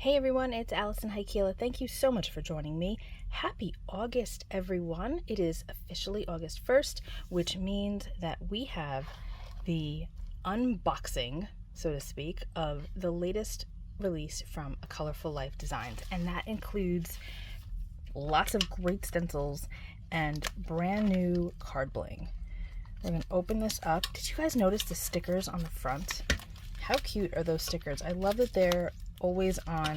Hey everyone, it's Alison Heikkila. Thank you so much for joining me. Happy August, everyone. It is officially August 1st, which means that we have the unboxing, so to speak, of the latest release from A Colorful Life Designs. And that includes lots of great stencils and brand new card bling. We're going to open this up. Did you guys notice the stickers on the front? How cute are those stickers? I love that they're always on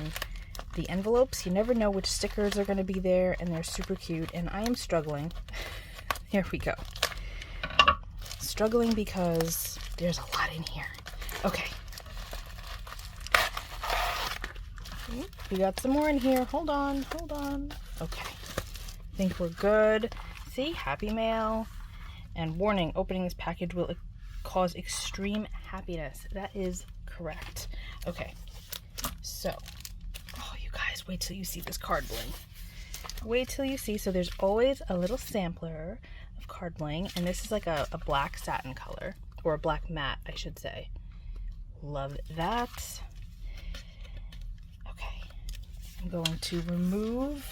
the envelopes. You never know which stickers are going to be there, and they're super cute. And I am struggling. Here we go. Struggling because there's a lot in here. Okay. We got some more in here. Hold on. Okay. I think we're good. See? Happy mail. And warning, opening this package will cause extreme happiness. That is correct. Okay. So, oh, you guys, wait till you see this card bling. Wait till you see. So there's always a little sampler of card bling, and this is like a black satin color, or a black matte, I should say. Love that. Okay, I'm going to remove,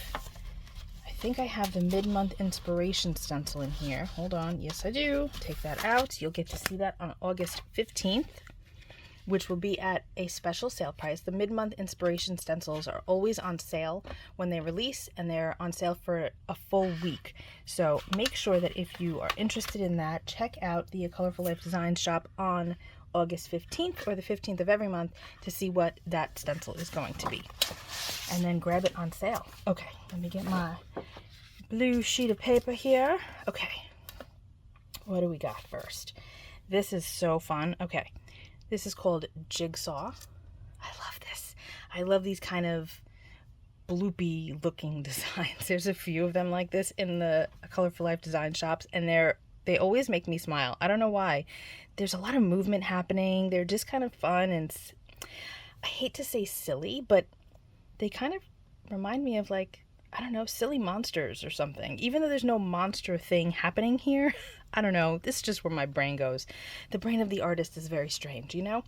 I think I have the mid-month inspiration stencil in here. Hold on, yes I do. Take that out. You'll get to see that on August 15th. Which will be at a special sale price. The mid-month inspiration stencils are always on sale when they release, and they're on sale for a full week. So make sure that if you are interested in that, check out the A Colorful Life Design shop on August 15th or the 15th of every month to see what that stencil is going to be. And then grab it on sale. Okay, let me get my blue sheet of paper here. Okay, what do we got first? This is so fun. Okay. This is called Jigsaw. I love this. I love these kind of bloopy looking designs. There's a few of them like this in the Colorful Life design shops, and they always make me smile. I don't know why. There's a lot of movement happening. They're just kind of fun, and I hate to say silly, but they kind of remind me of, like, I don't know, silly monsters or something. Even though there's no monster thing happening here, I don't know. This is just where my brain goes. The brain of the artist is very strange, you know?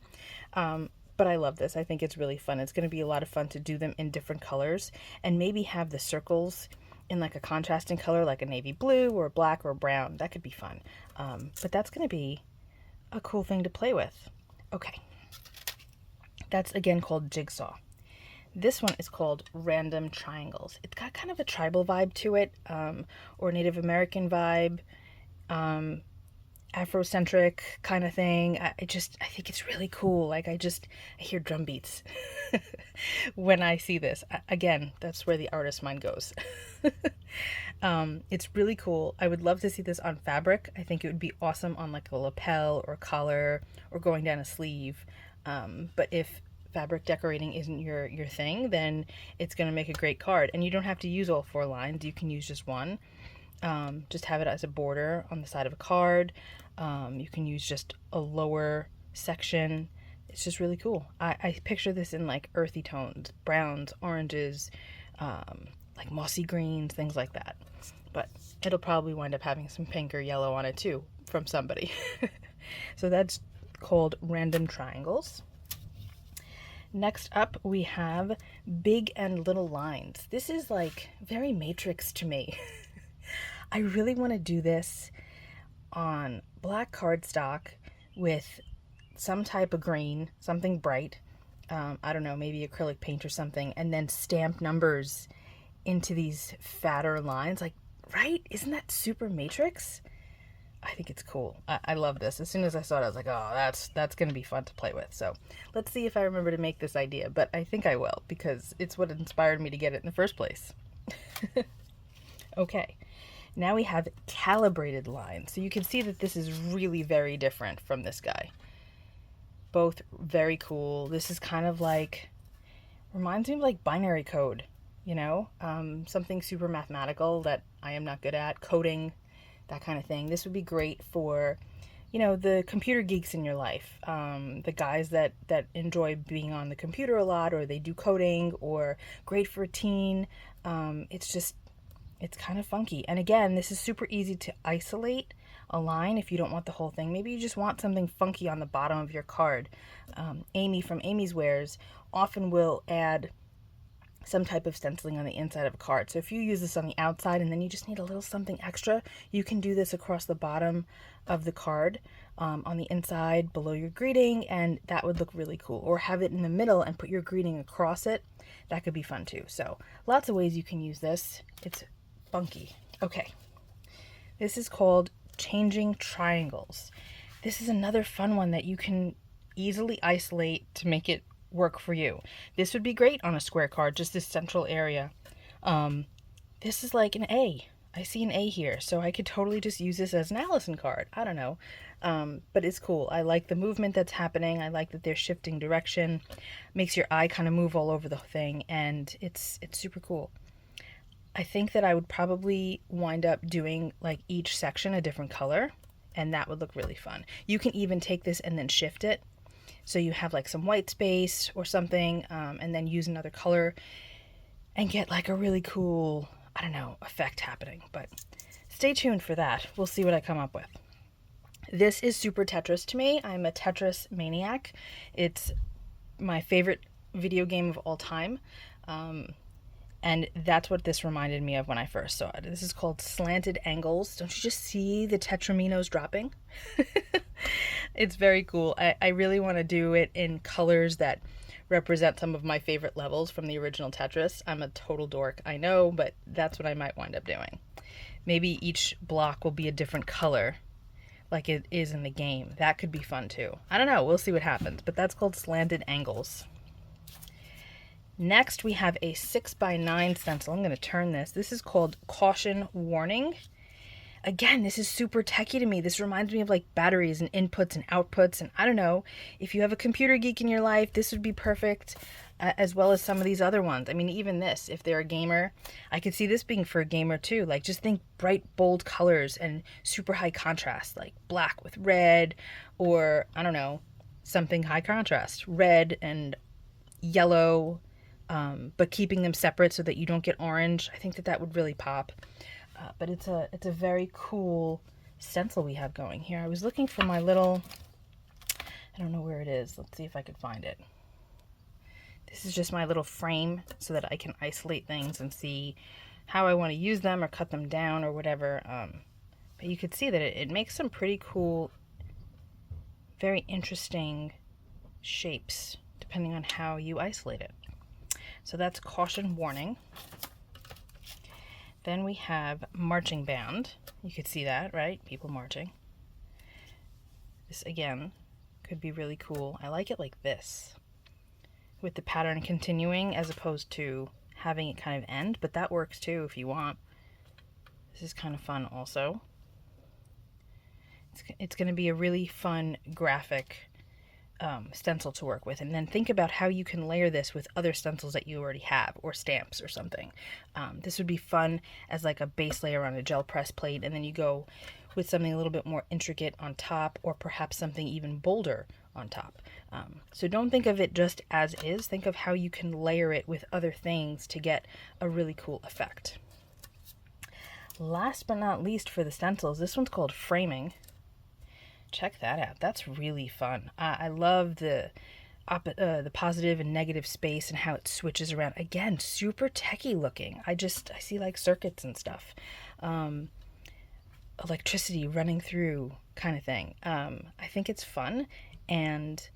But I love this. I think it's really fun. It's going to be a lot of fun to do them in different colors and maybe have the circles in like a contrasting color, like a navy blue or a black or a brown. That could be fun. But that's going to be a cool thing to play with. Okay. That's again called Jigsaw. This one is called Random Triangles. It's got kind of a tribal vibe to it, or Native American vibe, Afrocentric kind of thing. I think it's really cool. Like, I hear drum beats when I see this. Again, that's where the artist mind goes. It's really cool. I would love to see this on fabric. I think it would be awesome on like a lapel or collar or going down a sleeve. But if fabric decorating isn't your thing, then it's going to make a great card. And you don't have to use all 4 lines. You can use just one. Just have it as a border on the side of a card. You can use just a lower section. It's just really cool. I picture this in like earthy tones, browns, oranges, like mossy greens, things like that. But it'll probably wind up having some pink or yellow on it too from somebody. So that's called Random Triangles. Next up, we have Big and Little Lines. This is like very Matrix to me. I really want to do this on black cardstock with some type of green, something bright. I don't know, maybe acrylic paint or something, and then stamp numbers into these fatter lines. Like, right? Isn't that super Matrix? I think it's cool. I love this. As soon as I saw it, I was like, oh, that's going to be fun to play with. So let's see if I remember to make this idea. But I think I will, because it's what inspired me to get it in the first place. Okay. Now we have Calibrated Lines. So you can see that this is really very different from this guy. Both very cool. This is kind of like, reminds me of like binary code, you know? Something super mathematical that I am not good at. Coding, that kind of thing. This would be great for, you know, the computer geeks in your life. The guys that enjoy being on the computer a lot, or they do coding, or great for a teen. It's kind of funky. And again, this is super easy to isolate a line if you don't want the whole thing. Maybe you just want something funky on the bottom of your card. Amy from Amy's Wares often will add some type of stenciling on the inside of a card. So if you use this on the outside and then you just need a little something extra, you can do this across the bottom of the card, on the inside below your greeting, and that would look really cool. Or have it in the middle and put your greeting across it. That could be fun too. So lots of ways you can use this. It's funky. Okay, this is called Changing Triangles. This is another fun one that you can easily isolate to make it work for you. This would be great on a square card, just this central area. This is like an A. I see an A here, so I could totally just use this as an Alison card. I don't know, but it's cool. I like the movement that's happening. I like that they're shifting direction. Makes your eye kind of move all over the thing, and it's super cool. I think that I would probably wind up doing like each section a different color, and that would look really fun. You can even take this and then shift it. So you have like some white space or something, and then use another color and get like a really cool, I don't know, effect happening. But stay tuned for that. We'll see what I come up with. This is super Tetris to me. I'm a Tetris maniac. It's my favorite video game of all time. And that's what this reminded me of when I first saw it. This is called Slanted Angles. Don't you just see the tetraminos dropping? It's very cool. I really want to do it in colors that represent some of my favorite levels from the original Tetris. I'm a total dork, I know, but that's what I might wind up doing. Maybe each block will be a different color like it is in the game. That could be fun too. I don't know. We'll see what happens, but that's called Slanted Angles. Next, we have a 6x9 stencil. I'm going to turn this. This is called Caution Warning. Again, this is super techie to me. This reminds me of like batteries and inputs and outputs. And I don't know, if you have a computer geek in your life, this would be perfect, as well as some of these other ones. I mean, even this, if they're a gamer, I could see this being for a gamer too. Like, just think bright, bold colors and super high contrast, like black with red, or I don't know, something high contrast, red and yellow, but keeping them separate so that you don't get orange. I think that that would really pop. But it's a very cool stencil we have going here. I was looking for my little, I don't know where it is. Let's see if I could find it. This is just my little frame so that I can isolate things and see how I want to use them or cut them down or whatever. But you could see that it makes some pretty cool, very interesting shapes depending on how you isolate it. So that's Caution Warning. Then we have Marching Band. You could see that, right? People marching. This, again, could be really cool. I like it like this, with the pattern continuing as opposed to having it kind of end, but that works too if you want. This is kind of fun also. It's going to be a really fun graphic stencil to work with, and then think about how you can layer this with other stencils that you already have, or stamps or something. This would be fun as like a base layer on a gel press plate, and then you go with something a little bit more intricate on top, or perhaps something even bolder on top. So don't think of it just as is. Think of how you can layer it with other things to get a really cool effect. Last but not least for the stencils, this one's called Framing. Check that out. That's really fun. I love the positive and negative space and how it switches around. Again, super techie looking. I see like circuits and stuff. Electricity running through kind of thing. I think it's fun, and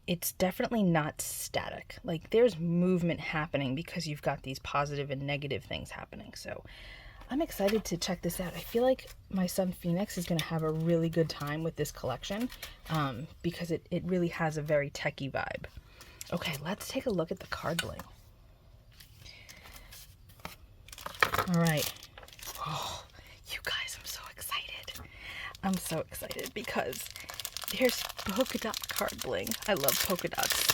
it's definitely not static. Like, there's movement happening because you've got these positive and negative things happening. So I'm excited to check this out. I feel like my son Phoenix is going to have a really good time with this collection, because it really has a very techie vibe. Okay, let's take a look at the card bling. All right. Oh, you guys, I'm so excited. I'm so excited because there's polka dot card bling. I love polka dots.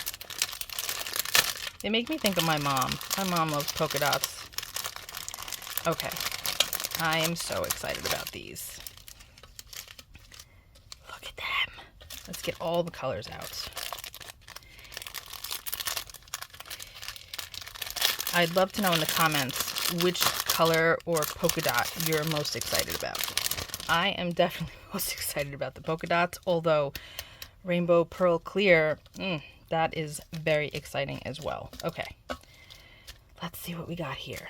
They make me think of my mom. My mom loves polka dots. Okay. I am so excited about these. Look at them. Let's get all the colors out. I'd love to know in the comments which color or polka dot you're most excited about. I am definitely most excited about the polka dots, although Rainbow Pearl Clear, that is very exciting as well. Okay, let's see what we got here.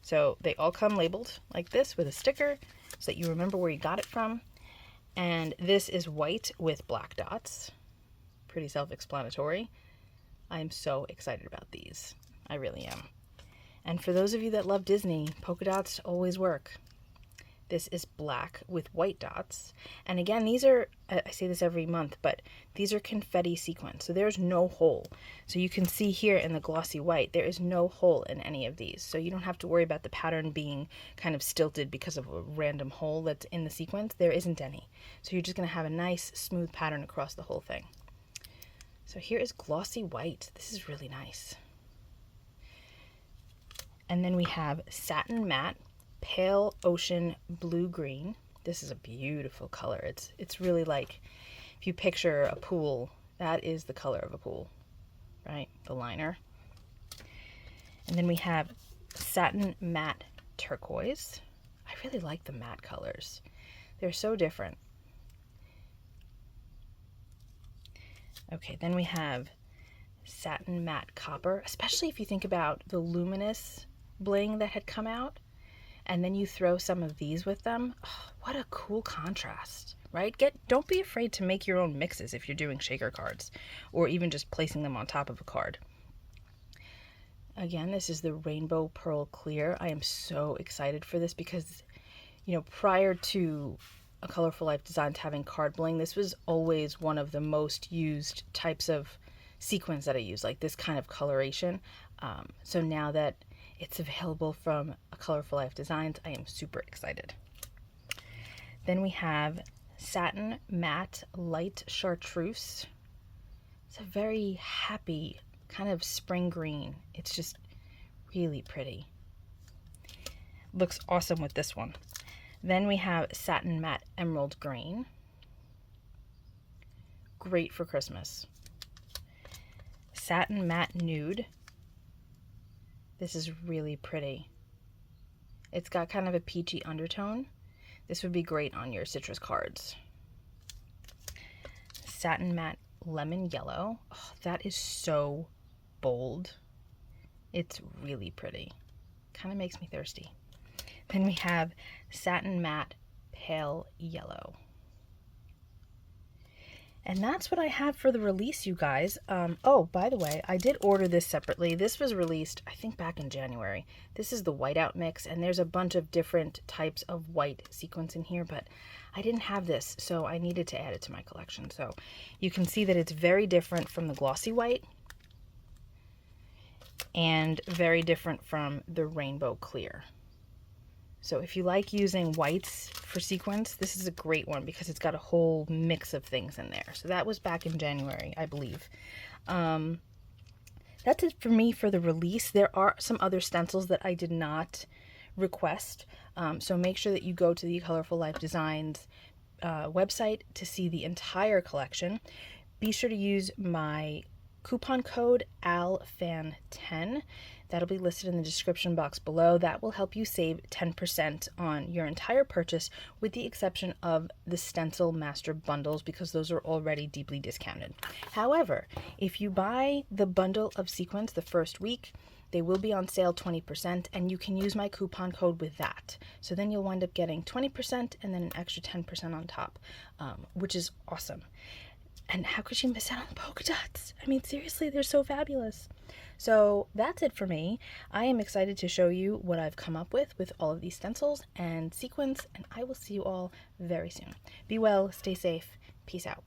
So they all come labeled like this with a sticker so that you remember where you got it from. And this is white with black dots. Pretty self-explanatory. I am so excited about these. I really am. And for those of you that love Disney, polka dots always work. This is black with white dots. And again, these are, I say this every month, but these are confetti sequins. So there's no hole. So you can see here in the glossy white, there is no hole in any of these. So you don't have to worry about the pattern being kind of stilted because of a random hole that's in the sequins. There isn't any. So you're just going to have a nice smooth pattern across the whole thing. So here is glossy white. This is really nice. And then we have satin matte, pale ocean blue green. This is a beautiful color. It's really like, if you picture a pool, that is the color of a pool, right? The liner. And then we have satin matte turquoise. I really like the matte colors. They're so different. Okay, then we have satin matte copper, especially if you think about the luminous bling that had come out. And then you throw some of these with them. Oh, what a cool contrast, right? Don't be afraid to make your own mixes if you're doing shaker cards, or even just placing them on top of a card. Again, this is the Rainbow Pearl Clear. I am so excited for this because, you know, prior to A Colorful Life Designs having card bling, this was always one of the most used types of sequins that I use, like this kind of coloration. So now that it's available from A Colorful Life Designs, I am super excited. Then we have satin matte light chartreuse. It's a very happy kind of spring green. It's just really pretty. Looks awesome with this one. Then we have satin matte emerald green. Great for Christmas. Satin matte nude. This is really pretty. It's got kind of a peachy undertone. This would be great on your citrus cards. Satin matte lemon yellow. Oh, that is so bold. It's really pretty. Kind of makes me thirsty. Then we have satin matte pale yellow. And that's what I have for the release, you guys. Oh, by the way, I did order this separately. This was released, I think, back in January. This is the whiteout mix, and there's a bunch of different types of white sequins in here, but I didn't have this, so I needed to add it to my collection. So you can see that it's very different from the glossy white and very different from the rainbow clear. So if you like using whites for sequins, this is a great one because it's got a whole mix of things in there. So that was back in January, I believe. That's it for me for the release. There are some other stencils that I did not request. So make sure that you go to the Colorful Life Designs website to see the entire collection. Be sure to use my coupon code ALFAN10. That'll be listed in the description box below. That will help you save 10% on your entire purchase, with the exception of the Stencil Master Bundles, because those are already deeply discounted. However, if you buy the bundle of sequins the first week, they will be on sale 20%, and you can use my coupon code with that. So then you'll wind up getting 20% and then an extra 10% on top, which is awesome. And how could you miss out on the polka dots? I mean, seriously, they're so fabulous. So that's it for me. I am excited to show you what I've come up with all of these stencils and sequins, and I will see you all very soon. Be well, stay safe, peace out.